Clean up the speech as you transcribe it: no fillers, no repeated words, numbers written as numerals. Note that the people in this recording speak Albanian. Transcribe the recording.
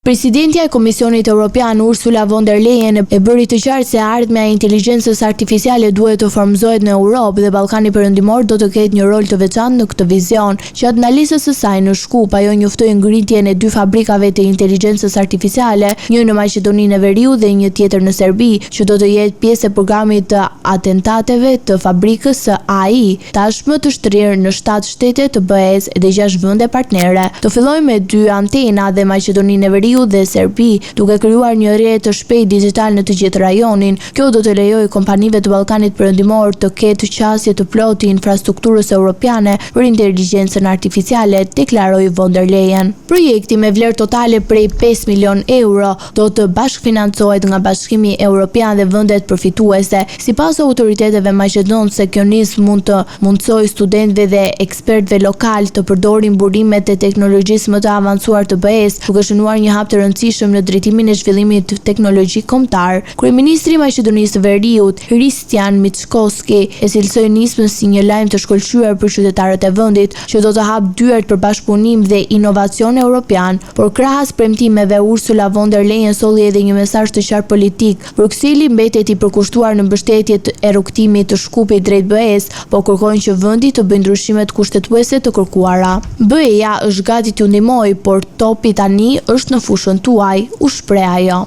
Presidentja e Komisionit Evropian Ursula von der Leyen e bëri të qartë se ardhmja e inteligjencës artificiale duhet të formëzohet në Europë dhe Ballkani Perëndimor do të ketë një rol të veçantë në këtë vizion. Gjatë analizës së saj në Shkup, ajo njoftoi ngritjen e 2 fabrikave të inteligjencës artificiale, një në Maqedoninë e Veriut dhe një tjetër në Serbi, që do të jetë pjesë e programit të atentateve të fabrikës së AI, tashmë të shtrirë në 7 shtete të BE-s dhe 6 vende partnere. Do fillojmë me 2 antena dhe Maqedoninë e Veriut dhe Serbi, duke krijuar një rrjet të shpejtë digjital në të gjithë rajonin. Kjo do të lejojë kompanive të Ballkanit Perëndimor të ketë qasje të plotë infrastrukturës europiane për inteligjencën artificiale, deklaroi von der Leyen. Projekti me vlerë totale prej 5 milion euro do të bashkëfinancohet nga Bashkimi Evropian dhe vendet përfituese. Sipas autoriteteve maqedonëse, kjo nismë mund të mundsojë studentëve dhe ekspertëve lokal të përdorin burimet e teknologjisë më të avancuar të BE-s, duke shënuar një hap të rëndësishëm në drejtimin e zhvillimit teknologjik kombëtar. Kryeministri i Maqedonisë së Veriut, Hristijan Mickoski, e cilësoi nismën si një lajm të shkëlqyer për qytetarët e vendit, që do të hapë dyert për bashkëpunim dhe inovacion evropian. Por krahas premtimeve, Ursula von der Leyen solli edhe një mesazh të qartë politik. Brukseli mbetet i përkushtuar në mbështetje e rrugtimit të Shkupit drejt BE-s, po kërkojnë që vendi të bëjë ndryshimet kushtetuese të kërkuara. BE-ja është gati t'ju ndihmojë, por topi tani është në fushën tuaj, u shpreh ajo.